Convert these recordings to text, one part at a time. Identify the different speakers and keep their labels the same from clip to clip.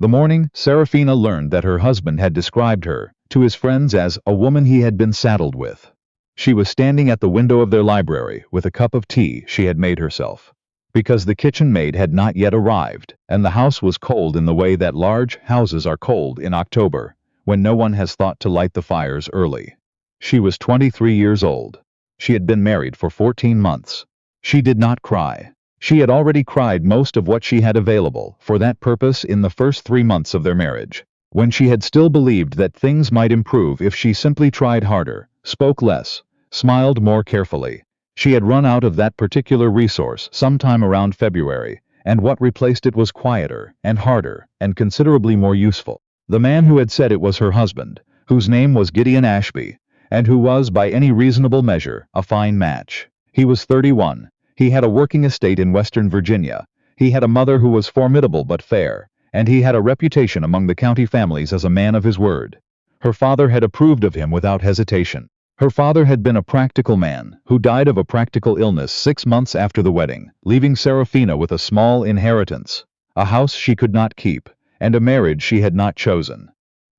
Speaker 1: The morning Serafina learned that her husband had described her to his friends as a woman he had been saddled with. She was standing at the window of their library with a cup of tea she had made herself. Because the kitchen maid had not yet arrived, and the house was cold in the way that large houses are cold in October, when no one has thought to light the fires early. She was 23 years old. She had been married for 14 months. She did not cry. She had already cried most of what she had available for that purpose in the first 3 months of their marriage, when she had still believed that things might improve if she simply tried harder, spoke less, smiled more carefully. She had run out of that particular resource sometime around February, and what replaced it was quieter and harder and considerably more useful. The man who had said it was her husband, whose name was Gideon Ashby, and who was by any reasonable measure a fine match. He was 31. He had a working estate in Western Virginia. He had a mother who was formidable but fair, and he had a reputation among the county families as a man of his word. Her father had approved of him without hesitation. Her father had been a practical man who died of a practical illness 6 months after the wedding, leaving Serafina with a small inheritance, a house she could not keep, and a marriage she had not chosen.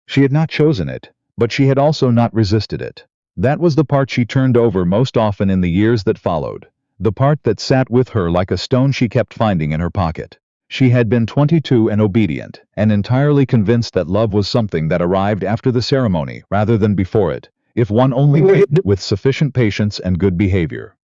Speaker 1: She had not chosen it, but she had also not resisted it. That was the part she turned over most often in the years that followed, the part that sat with her like a stone she kept finding in her pocket. She had been 22 and obedient, and entirely convinced that love was something that arrived after the ceremony rather than before it, if one only waited with sufficient patience and good behavior.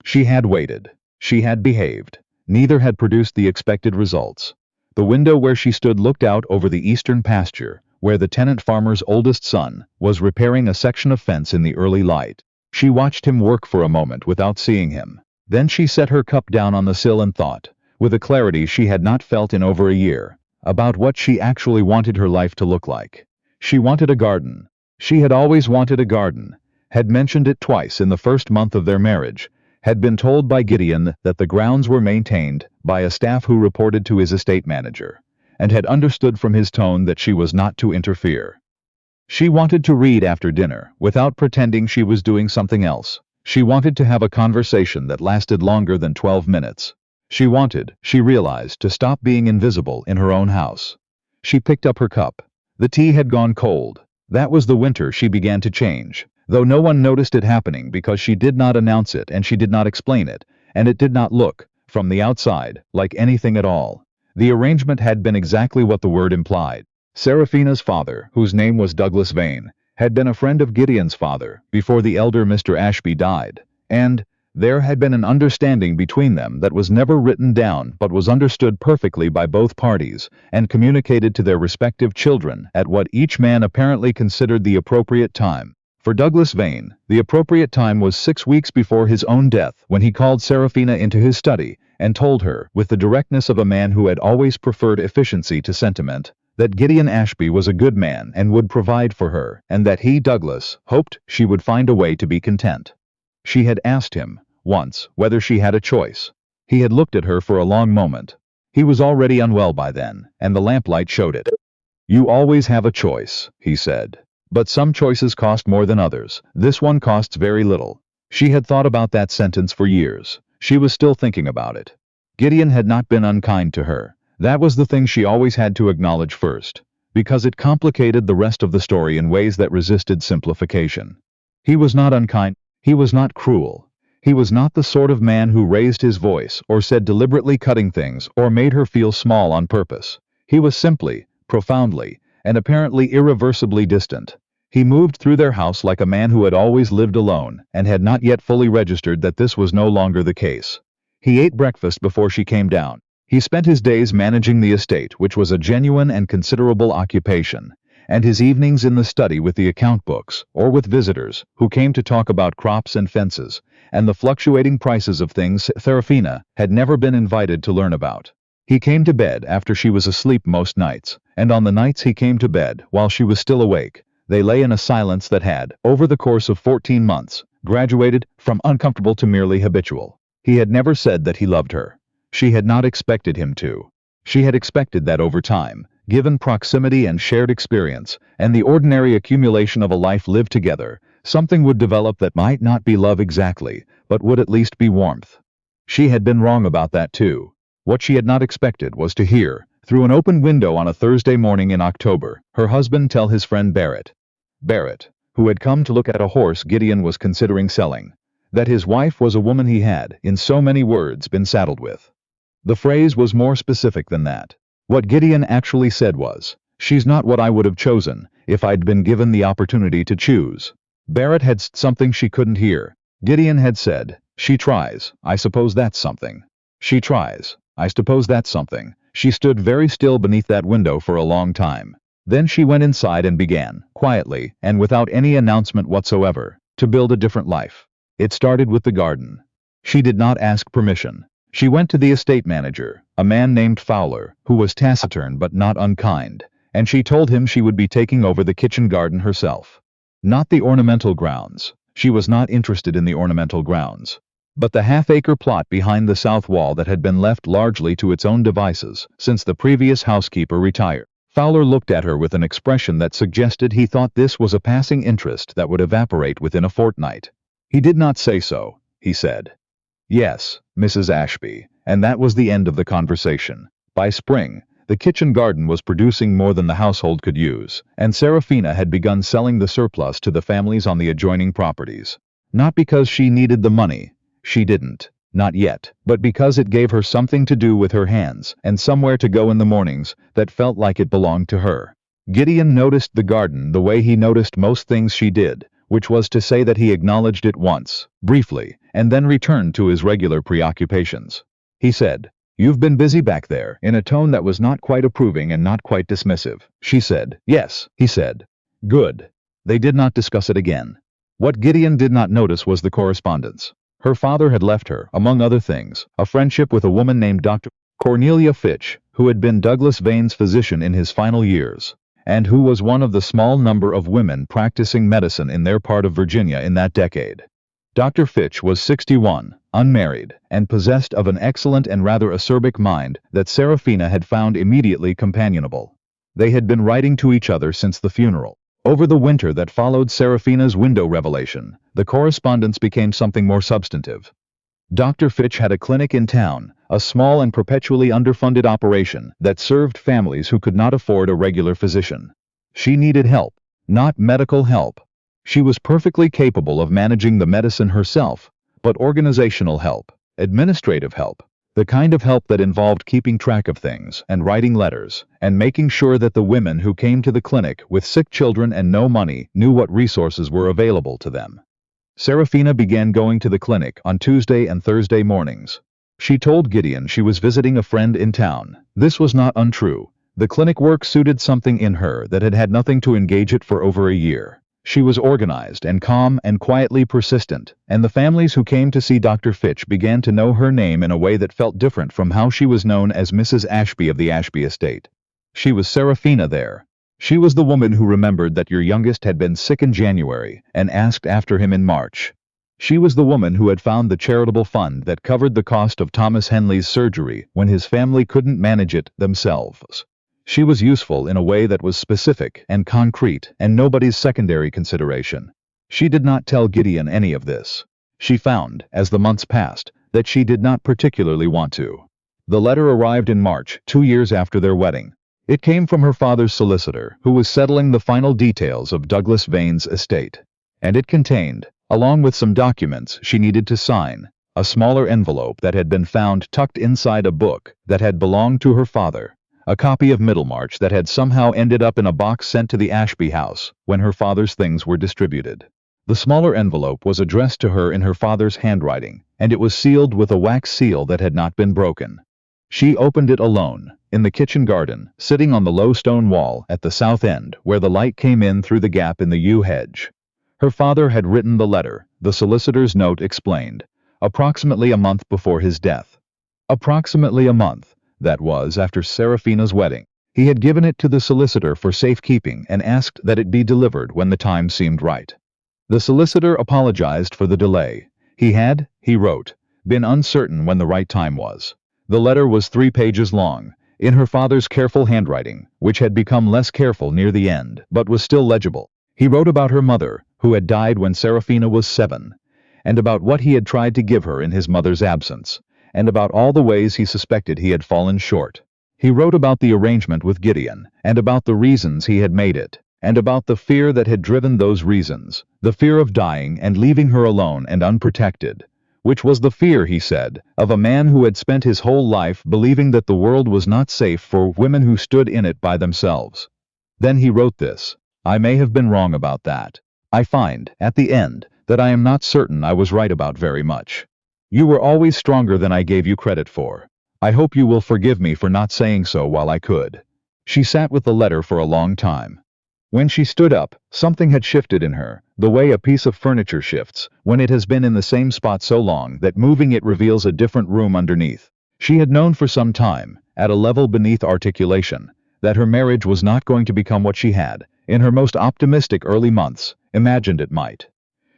Speaker 1: She had waited. She had behaved. Neither had produced the expected results. The window where she stood looked out over the eastern pasture, where the tenant farmer's oldest son was repairing a section of fence in the early light. She watched him work for a moment without seeing him. Then she set her cup down on the sill and thought, with a clarity she had not felt in over a year, about what she actually wanted her life to look like. She wanted a garden. She had always wanted a garden, had mentioned it twice in the first month of their marriage, had been told by Gideon that the grounds were maintained by a staff who reported to his estate manager, and had understood from his tone that she was not to interfere. She wanted to read after dinner, without pretending she was doing something else. She wanted to have a conversation that lasted longer than 12 minutes. She wanted, she realized, to stop being invisible in her own house. She picked up her cup. The tea had gone cold. That was the winter she began to change, though no one noticed it happening because she did not announce it and she did not explain it, and it did not look, from the outside, like anything at all. The arrangement had been exactly what the word implied. Serafina's father, whose name was Douglas Vane, had been a friend of Gideon's father before the elder Mr. Ashby died, and there had been an understanding between them that was never written down but was understood perfectly by both parties and communicated to their respective children at what each man apparently considered the appropriate time. For Douglas Vane, the appropriate time was 6 weeks before his own death, when he called Serafina into his study and told her, with the directness of a man who had always preferred efficiency to sentiment, that Gideon Ashby was a good man and would provide for her, and that he, Douglas, hoped she would find a way to be content. She had asked him, once, whether she had a choice. He had looked at her for a long moment. He was already unwell by then, and the lamplight showed it. "You always have a choice," he said. "But some choices cost more than others. This one costs very little." She had thought about that sentence for years. She was still thinking about it. Gideon had not been unkind to her. That was the thing she always had to acknowledge first, because it complicated the rest of the story in ways that resisted simplification. He was not unkind. He was not cruel. He was not the sort of man who raised his voice or said deliberately cutting things or made her feel small on purpose. He was simply, profoundly, and apparently irreversibly distant. He moved through their house like a man who had always lived alone and had not yet fully registered that this was no longer the case. He ate breakfast before she came down. He spent his days managing the estate, which was a genuine and considerable occupation, and his evenings in the study with the account books, or with visitors, who came to talk about crops and fences, and the fluctuating prices of things Serafina had never been invited to learn about. He came to bed after she was asleep most nights, and on the nights he came to bed while she was still awake, they lay in a silence that had, over the course of 14 months, graduated from uncomfortable to merely habitual. He had never said that he loved her. She had not expected him to. She had expected that over time, given proximity and shared experience, and the ordinary accumulation of a life lived together, something would develop that might not be love exactly, but would at least be warmth. She had been wrong about that too. What she had not expected was to hear, Through an open window on a Thursday morning in October, her husband tell his friend Barrett, who had come to look at a horse Gideon was considering selling, that his wife was a woman he had, in so many words, been saddled with. The phrase was more specific than that. What Gideon actually said was, "She's not what I would have chosen if I'd been given the opportunity to choose." Barrett had something she couldn't hear. Gideon had said, "She tries, I suppose that's something. She tries, I suppose that's something." She stood very still beneath that window for a long time. Then she went inside and began, quietly, and without any announcement whatsoever, to build a different life. It started with the garden. She did not ask permission. She went to the estate manager, a man named Fowler, who was taciturn but not unkind, and she told him she would be taking over the kitchen garden herself. Not the ornamental grounds. She was not interested in the ornamental grounds, but the half-acre plot behind the south wall that had been left largely to its own devices since the previous housekeeper retired. Fowler looked at her with an expression that suggested he thought this was a passing interest that would evaporate within a fortnight. He did not say so, he said. "Yes, Mrs. Ashby," and that was the end of the conversation. By spring, the kitchen garden was producing more than the household could use, and Serafina had begun selling the surplus to the families on the adjoining properties. Not because she needed the money, she didn't, not yet, but because it gave her something to do with her hands and somewhere to go in the mornings that felt like it belonged to her. Gideon noticed the garden the way he noticed most things she did, which was to say that he acknowledged it once, briefly, and then returned to his regular preoccupations. He said, "You've been busy back there," in a tone that was not quite approving and not quite dismissive. She said, "Yes," he said. "Good." They did not discuss it again. What Gideon did not notice was the correspondence. Her father had left her, among other things, a friendship with a woman named Dr. Cornelia Fitch, who had been Douglas Vane's physician in his final years, and who was one of the small number of women practicing medicine in their part of Virginia in that decade. Dr. Fitch was 61, unmarried, and possessed of an excellent and rather acerbic mind that Serafina had found immediately companionable. They had been writing to each other since the funeral. Over the winter that followed Serafina's window revelation, the correspondence became something more substantive. Dr. Fitch had a clinic in town, a small and perpetually underfunded operation that served families who could not afford a regular physician. She needed help, not medical help. She was perfectly capable of managing the medicine herself, but organizational help, administrative help, the kind of help that involved keeping track of things and writing letters and making sure that the women who came to the clinic with sick children and no money knew what resources were available to them. Serafina began going to the clinic on Tuesday and Thursday mornings. She told Gideon she was visiting a friend in town. This was not untrue. The clinic work suited something in her that had had nothing to engage it for over a year. She was organized and calm and quietly persistent, and the families who came to see Dr. Fitch began to know her name in a way that felt different from how she was known as Mrs. Ashby of the Ashby estate. She was Serafina there. She was the woman who remembered that your youngest had been sick in January and asked after him in March. She was the woman who had found the charitable fund that covered the cost of Thomas Henley's surgery when his family couldn't manage it themselves. She was useful in a way that was specific and concrete and nobody's secondary consideration. She did not tell Gideon any of this. She found, as the months passed, that she did not particularly want to. The letter arrived in March, 2 years after their wedding. It came from her father's solicitor, who was settling the final details of Douglas Vane's estate. And it contained, along with some documents she needed to sign, a smaller envelope that had been found tucked inside a book that had belonged to her father, a copy of Middlemarch that had somehow ended up in a box sent to the Ashby house when her father's things were distributed. The smaller envelope was addressed to her in her father's handwriting, and it was sealed with a wax seal that had not been broken. She opened it alone, in the kitchen garden, sitting on the low stone wall at the south end where the light came in through the gap in the yew hedge. Her father had written the letter, the solicitor's note explained, approximately a month before his death. Approximately a month, that was, after Serafina's wedding. He had given it to the solicitor for safekeeping and asked that it be delivered when the time seemed right. The solicitor apologized for the delay. He had, he wrote, been uncertain when the right time was. The letter was 3 pages long, in her father's careful handwriting, which had become less careful near the end, but was still legible. He wrote about her mother, who had died when Serafina was 7, and about what he had tried to give her in his mother's absence, and about all the ways he suspected he had fallen short. He wrote about the arrangement with Gideon, and about the reasons he had made it, and about the fear that had driven those reasons, the fear of dying and leaving her alone and unprotected, which was the fear, he said, of a man who had spent his whole life believing that the world was not safe for women who stood in it by themselves. Then he wrote this: I may have been wrong about that. I find, at the end, that I am not certain I was right about very much. You were always stronger than I gave you credit for. I hope you will forgive me for not saying so while I could. She sat with the letter for a long time. When she stood up, something had shifted in her, the way a piece of furniture shifts when it has been in the same spot so long that moving it reveals a different room underneath. She had known for some time, at a level beneath articulation, that her marriage was not going to become what she had, in her most optimistic early months, imagined it might.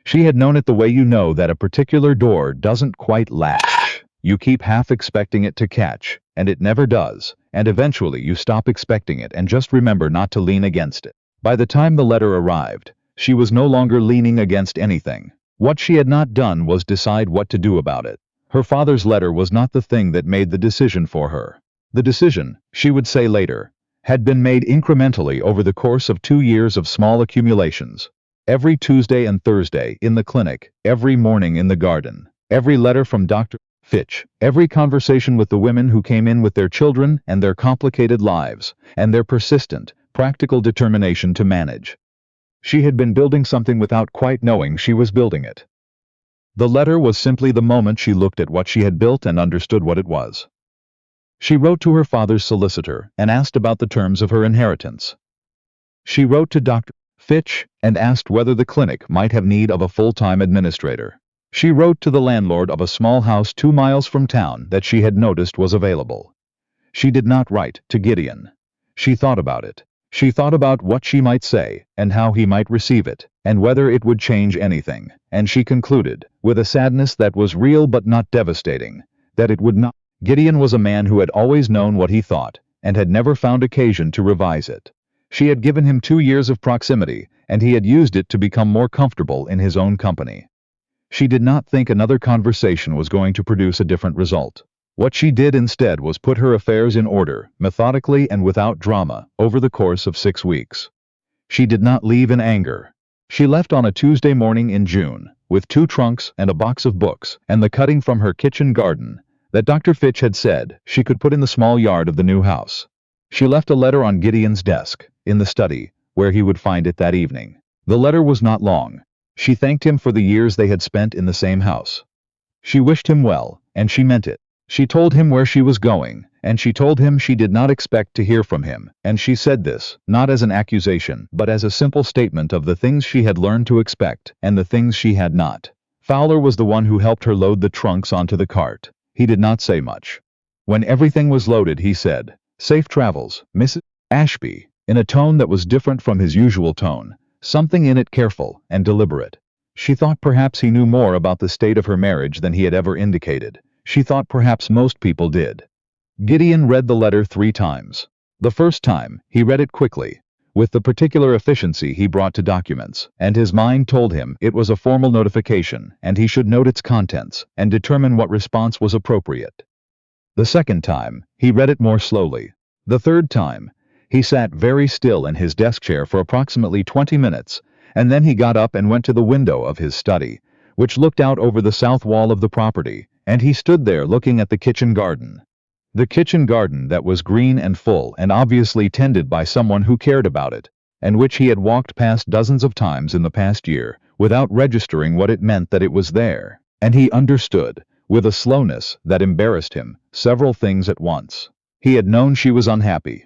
Speaker 1: She had known it the way you know that a particular door doesn't quite latch. You keep half expecting it to catch, and it never does, and eventually you stop expecting it and just remember not to lean against it. By the time the letter arrived, she was no longer leaning against anything. What she had not done was decide what to do about it. Her father's letter was not the thing that made the decision for her. The decision, she would say later, had been made incrementally over the course of 2 years of small accumulations. Every Tuesday and Thursday in the clinic, every morning in the garden, every letter from Dr. Fitch, every conversation with the women who came in with their children and their complicated lives, and their persistent, practical determination to manage. She had been building something without quite knowing she was building it. The letter was simply the moment she looked at what she had built and understood what it was. She wrote to her father's solicitor and asked about the terms of her inheritance. She wrote to Dr. Fitch and asked whether the clinic might have need of a full-time administrator. She wrote to the landlord of a small house 2 miles from town that she had noticed was available. She did not write to Gideon. She thought about it. She thought about what she might say, and how he might receive it, and whether it would change anything, and she concluded, with a sadness that was real but not devastating, that it would not. Gideon was a man who had always known what he thought, and had never found occasion to revise it. She had given him 2 years of proximity, and he had used it to become more comfortable in his own company. She did not think another conversation was going to produce a different result. What she did instead was put her affairs in order, methodically and without drama, over the course of 6 weeks. She did not leave in anger. She left on a Tuesday morning in June, with 2 trunks and a box of books, and the cutting from her kitchen garden that Dr. Fitch had said she could put in the small yard of the new house. She left a letter on Gideon's desk, in the study, where he would find it that evening. The letter was not long. She thanked him for the years they had spent in the same house. She wished him well, and she meant it. She told him where she was going, and she told him she did not expect to hear from him, and she said this, not as an accusation, but as a simple statement of the things she had learned to expect, and the things she had not. Fowler was the one who helped her load the trunks onto the cart. He did not say much. When everything was loaded, he said, "Safe travels, Mrs. Ashby," in a tone that was different from his usual tone, something in it careful and deliberate. She thought perhaps he knew more about the state of her marriage than he had ever indicated. She thought perhaps most people did. Gideon read the letter 3 times. The first time, he read it quickly, with the particular efficiency he brought to documents, and his mind told him it was a formal notification, and he should note its contents and determine what response was appropriate. The second time, he read it more slowly. The third time, he sat very still in his desk chair for approximately 20 minutes, and then he got up and went to the window of his study, which looked out over the south wall of the property, and he stood there looking at the kitchen garden. The kitchen garden that was green and full and obviously tended by someone who cared about it, and which he had walked past dozens of times in the past year, without registering what it meant that it was there, and he understood, with a slowness that embarrassed him, several things at once. He had known she was unhappy.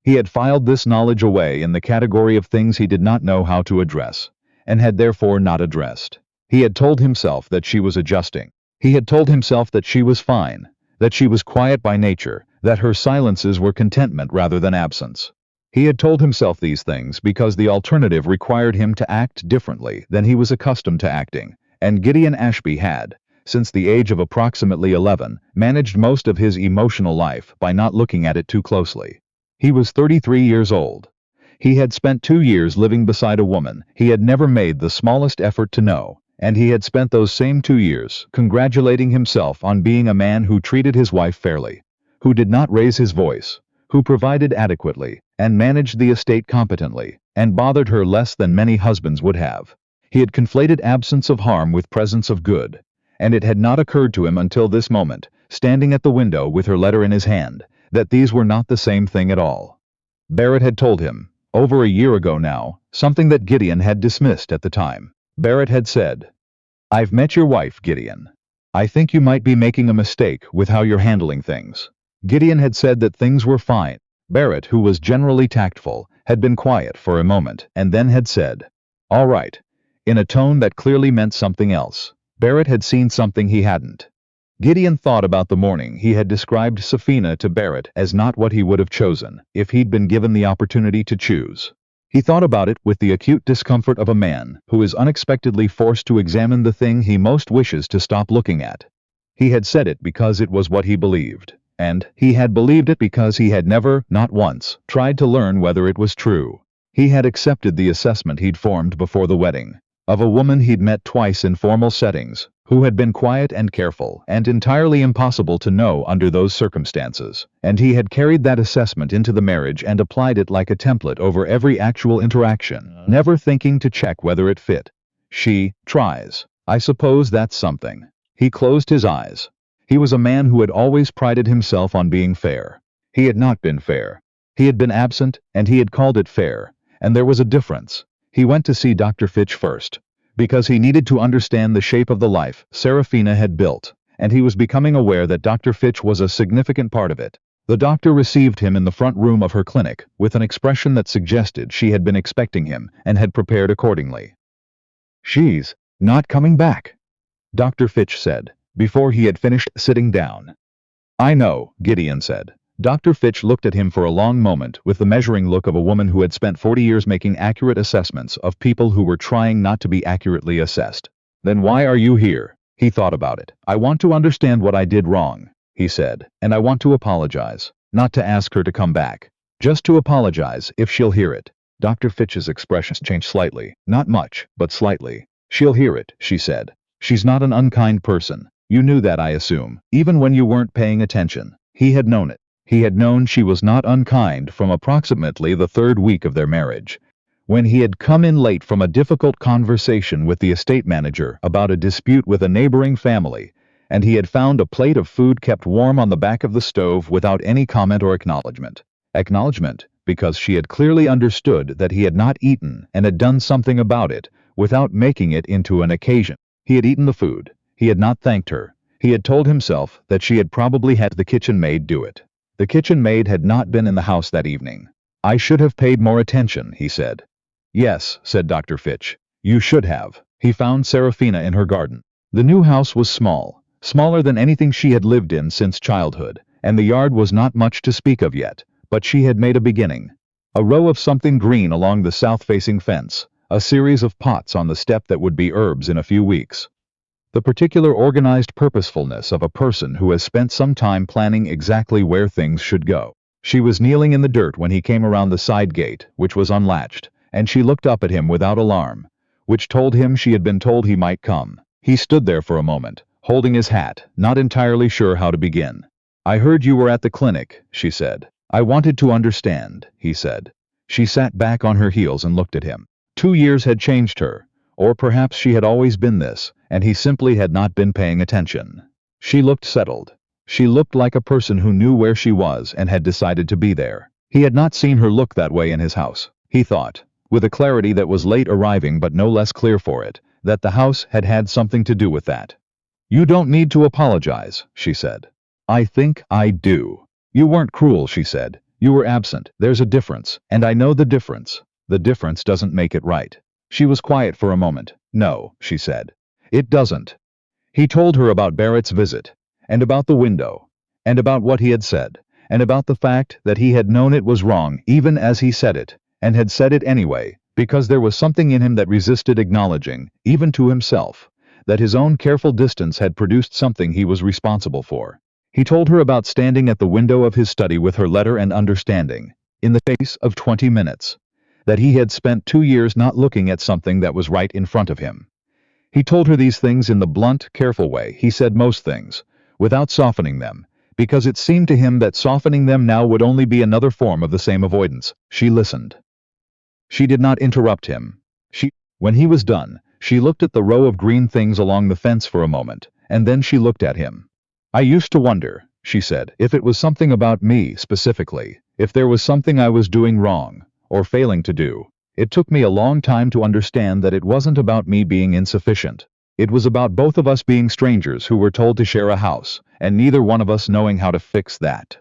Speaker 1: He had filed this knowledge away in the category of things he did not know how to address, and had therefore not addressed. He had told himself that she was adjusting. He had told himself that she was fine, that she was quiet by nature, that her silences were contentment rather than absence. He had told himself these things because the alternative required him to act differently than he was accustomed to acting, and Gideon Ashby had, since the age of approximately 11, managed most of his emotional life by not looking at it too closely. He was 33 years old. He had spent 2 years living beside a woman he had never made the smallest effort to know, and he had spent those same 2 years congratulating himself on being a man who treated his wife fairly, who did not raise his voice, who provided adequately, and managed the estate competently, and bothered her less than many husbands would have. He had conflated absence of harm with presence of good, and it had not occurred to him until this moment, standing at the window with her letter in his hand, that these were not the same thing at all. Barrett had told him, over a year ago now, something that Gideon had dismissed at the time. Barrett had said, "I've met your wife, Gideon. I think you might be making a mistake with how you're handling things." Gideon had said that things were fine. Barrett, who was generally tactful, had been quiet for a moment and then had said, "All right," in a tone that clearly meant something else. Barrett had seen something he hadn't. Gideon thought about the morning he had described Safina to Barrett as not what he would have chosen if he'd been given the opportunity to choose. He thought about it with the acute discomfort of a man who is unexpectedly forced to examine the thing he most wishes to stop looking at. He had said it because it was what he believed, and he had believed it because he had never, not once, tried to learn whether it was true. He had accepted the assessment he'd formed before the wedding, of a woman he'd met twice in formal settings, who had been quiet and careful and entirely impossible to know under those circumstances, and he had carried that assessment into the marriage and applied it like a template over every actual interaction, never thinking to check whether it fit. She tries. I suppose that's something. He closed his eyes. He was a man who had always prided himself on being fair. He had not been fair. He had been absent, and he had called it fair, and there was a difference. He went to see Dr. Fitch first, because he needed to understand the shape of the life Serafina had built, and he was becoming aware that Dr. Fitch was a significant part of it. The doctor received him in the front room of her clinic with an expression that suggested she had been expecting him and had prepared accordingly. "She's not coming back," Dr. Fitch said, before he had finished sitting down. "I know," Gideon said. Dr. Fitch looked at him for a long moment with the measuring look of a woman who had spent 40 years making accurate assessments of people who were trying not to be accurately assessed. "Then why are you here?" He thought about it. "I want to understand what I did wrong," he said, "and I want to apologize. Not to ask her to come back. Just to apologize if she'll hear it." Dr. Fitch's expression changed slightly. Not much, but slightly. "She'll hear it," she said. "She's not an unkind person. You knew that, I assume, even when you weren't paying attention." He had known it. He had known she was not unkind from approximately the third week of their marriage, when he had come in late from a difficult conversation with the estate manager about a dispute with a neighboring family, and he had found a plate of food kept warm on the back of the stove without any comment or acknowledgement. Acknowledgement, because she had clearly understood that he had not eaten and had done something about it, without making it into an occasion. He had eaten the food. He had not thanked her. He had told himself that she had probably had the kitchen maid do it. The kitchen maid had not been in the house that evening. "I should have paid more attention," he said. "Yes," said Dr. Fitch. "You should have." He found Serafina in her garden. The new house was small, smaller than anything she had lived in since childhood, and the yard was not much to speak of yet, but she had made a beginning. A row of something green along the south-facing fence, a series of pots on the step that would be herbs in a few weeks. The particular organized purposefulness of a person who has spent some time planning exactly where things should go. She was kneeling in the dirt when he came around the side gate, which was unlatched, and she looked up at him without alarm, which told him she had been told he might come. He stood there for a moment, holding his hat, not entirely sure how to begin. "I heard you were at the clinic," she said. "I wanted to understand," he said. She sat back on her heels and looked at him. 2 years had changed her, or perhaps she had always been this, and he simply had not been paying attention. She looked settled. She looked like a person who knew where she was and had decided to be there. He had not seen her look that way in his house. He thought, with a clarity that was late arriving but no less clear for it, that the house had had something to do with that. "You don't need to apologize," she said. "I think I do." "You weren't cruel," she said. "You were absent. There's a difference, and I know the difference. The difference doesn't make it right." She was quiet for a moment. "No," she said. "It doesn't." He told her about Barrett's visit, and about the window, and about what he had said, and about the fact that he had known it was wrong even as he said it, and had said it anyway, because there was something in him that resisted acknowledging, even to himself, that his own careful distance had produced something he was responsible for. He told her about standing at the window of his study with her letter and understanding, in the space of 20 minutes, that he had spent 2 years not looking at something that was right in front of him. He told her these things in the blunt, careful way he said most things, without softening them, because it seemed to him that softening them now would only be another form of the same avoidance. She listened. She did not interrupt him. When he was done, she looked at the row of green things along the fence for a moment, and then she looked at him. "I used to wonder," she said, "if it was something about me, specifically, if there was something I was doing wrong, or failing to do. It took me a long time to understand that it wasn't about me being insufficient. It was about both of us being strangers who were told to share a house, and neither one of us knowing how to fix that."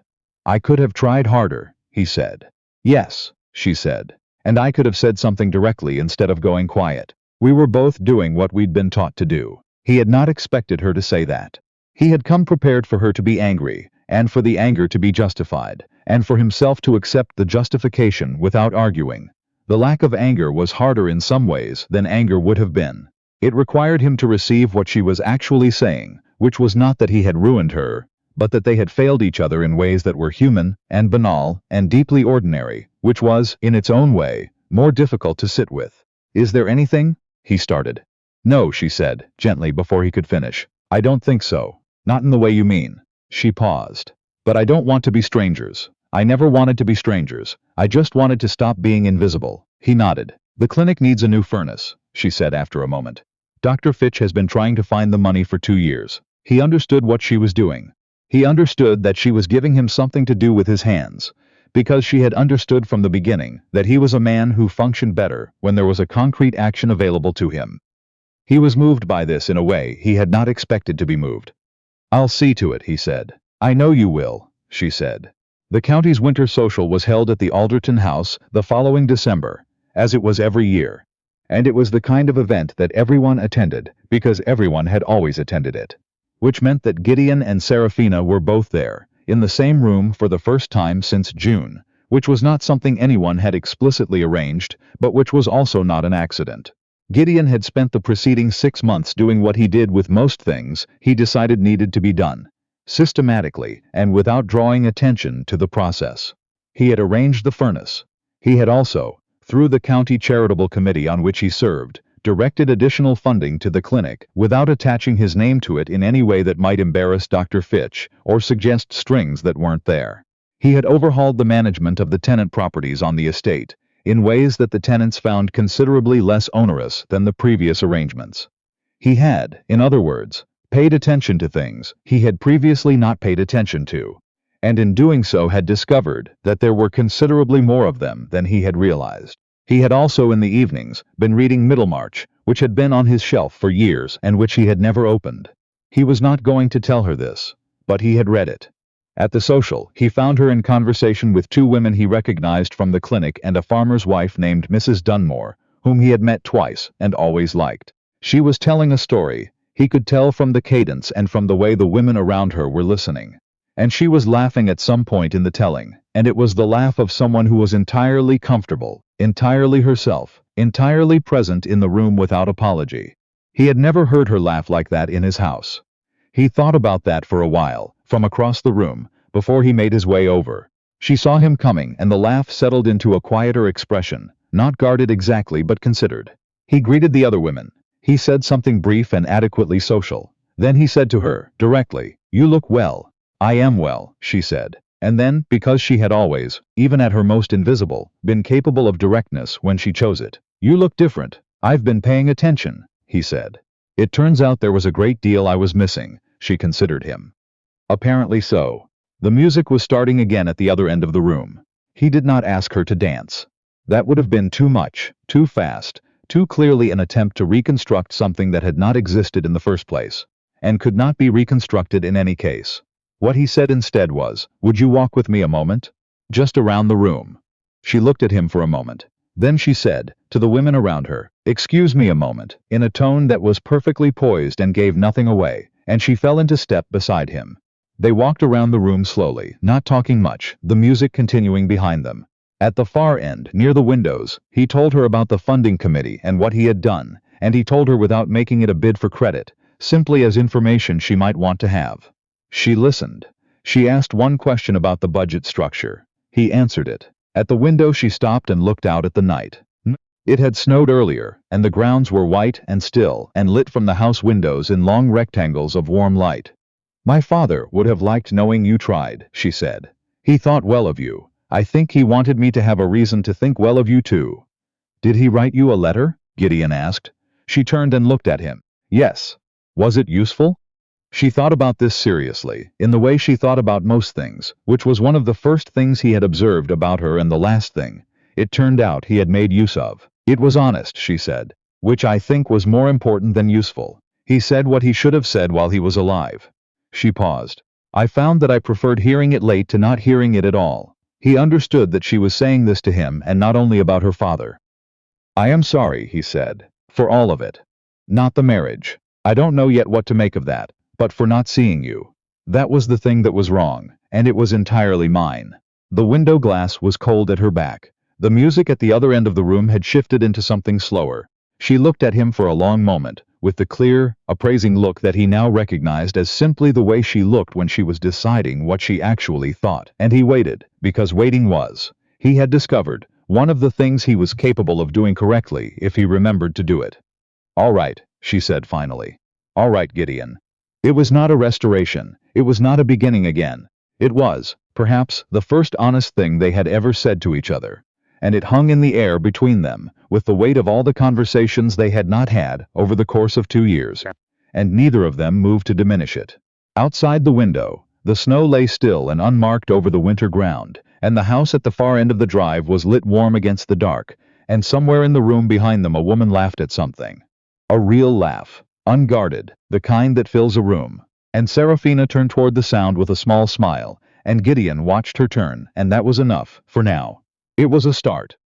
Speaker 1: "I could have tried harder," he said. "Yes," she said. "And I could have said something directly instead of going quiet. We were both doing what we'd been taught to do." He had not expected her to say that. He had come prepared for her to be angry, and for the anger to be justified, and for himself to accept the justification without arguing. The lack of anger was harder in some ways than anger would have been. It required him to receive what she was actually saying, which was not that he had ruined her, but that they had failed each other in ways that were human, and banal, and deeply ordinary, which was, in its own way, more difficult to sit with. "Is there anything?" he started. "No," she said, gently before he could finish. "I don't think so. Not in the way you mean." She paused. "But I don't want to be strangers. I never wanted to be strangers. I just wanted to stop being invisible." He nodded. "The clinic needs a new furnace," she said after a moment. "Dr. Fitch has been trying to find the money for 2 years. He understood what she was doing. He understood that she was giving him something to do with his hands, because she had understood from the beginning that he was a man who functioned better when there was a concrete action available to him. He was moved by this in a way he had not expected to be moved. "I'll see to it," he said. "I know you will," she said. The county's winter social was held at the Alderton House the following December, as it was every year. And it was the kind of event that everyone attended, because everyone had always attended it. Which meant that Gideon and Seraphina were both there, in the same room for the first time since June, which was not something anyone had explicitly arranged, but which was also not an accident. Gideon had spent the preceding 6 months doing what he did with most things he decided needed to be done, systematically and without drawing attention to the process. He had arranged the furnace. He had also, through the county charitable committee on which he served, directed additional funding to the clinic without attaching his name to it in any way that might embarrass Dr. Fitch or suggest strings that weren't there. He had overhauled the management of the tenant properties on the estate in ways that the tenants found considerably less onerous than the previous arrangements. He had, in other words, paid attention to things he had previously not paid attention to, and in doing so had discovered that there were considerably more of them than he had realized. He had also in the evenings been reading Middlemarch, which had been on his shelf for years and which he had never opened. He was not going to tell her this, but he had read it. At the social, he found her in conversation with 2 women he recognized from the clinic and a farmer's wife named Mrs. Dunmore, whom he had met twice and always liked. She was telling a story. He could tell from the cadence and from the way the women around her were listening. And she was laughing at some point in the telling, and it was the laugh of someone who was entirely comfortable, entirely herself, entirely present in the room without apology. He had never heard her laugh like that in his house. He thought about that for a while, from across the room, before he made his way over. She saw him coming and the laugh settled into a quieter expression, not guarded exactly but considered. He greeted the other women. He said something brief and adequately social. Then he said to her, directly, "You look well." "I am well," she said. And then, because she had always, even at her most invisible, been capable of directness when she chose it, "You look different." "I've been paying attention," he said. "It turns out there was a great deal I was missing," she considered him. Apparently so. The music was starting again at the other end of the room. He did not ask her to dance. That would have been too much, too fast, too clearly an attempt to reconstruct something that had not existed in the first place, and could not be reconstructed in any case. What he said instead was, "Would you walk with me a moment? Just around the room." She looked at him for a moment. Then she said, to the women around her, "Excuse me a moment," in a tone that was perfectly poised and gave nothing away, and she fell into step beside him. They walked around the room slowly, not talking much, the music continuing behind them. At the far end, near the windows, he told her about the funding committee and what he had done, and he told her without making it a bid for credit, simply as information she might want to have. She listened. She asked one question about the budget structure. He answered it. At the window she stopped and looked out at the night. It had snowed earlier, and the grounds were white and still and lit from the house windows in long rectangles of warm light. My father would have liked knowing you tried, she said. He thought well of you. I think he wanted me to have a reason to think well of you too. Did he write you a letter? Gideon asked. She turned and looked at him. Yes. Was it useful? She thought about this seriously, in the way she thought about most things, which was one of the first things he had observed about her and the last thing it turned out he had made use of. It was honest, she said, which I think was more important than useful. He said what he should have said while he was alive. She paused. I found that I preferred hearing it late to not hearing it at all. He understood that she was saying this to him and not only about her father. I am sorry, he said, for all of it. Not the marriage. I don't know yet what to make of that, but for not seeing you. That was the thing that was wrong, and it was entirely mine. The window glass was cold at her back. The music at the other end of the room had shifted into something slower. She looked at him for a long moment, with the clear, appraising look that he now recognized as simply the way she looked when she was deciding what she actually thought. And he waited, because waiting was, he had discovered, one of the things he was capable of doing correctly if he remembered to do it. All right, she said finally. All right, Gideon. It was not a restoration. It was not a beginning again. It was, perhaps, the first honest thing they had ever said to each other. And it hung in the air between them, with the weight of all the conversations they had not had over the course of 2 years. And neither of them moved to diminish it. Outside the window, the snow lay still and unmarked over the winter ground, and the house at the far end of the drive was lit warm against the dark, and somewhere in the room behind them a woman laughed at something. A real laugh, unguarded, the kind that fills a room. And Seraphina turned toward the sound with a small smile, and Gideon watched her turn, and that was enough, for now. It was a start.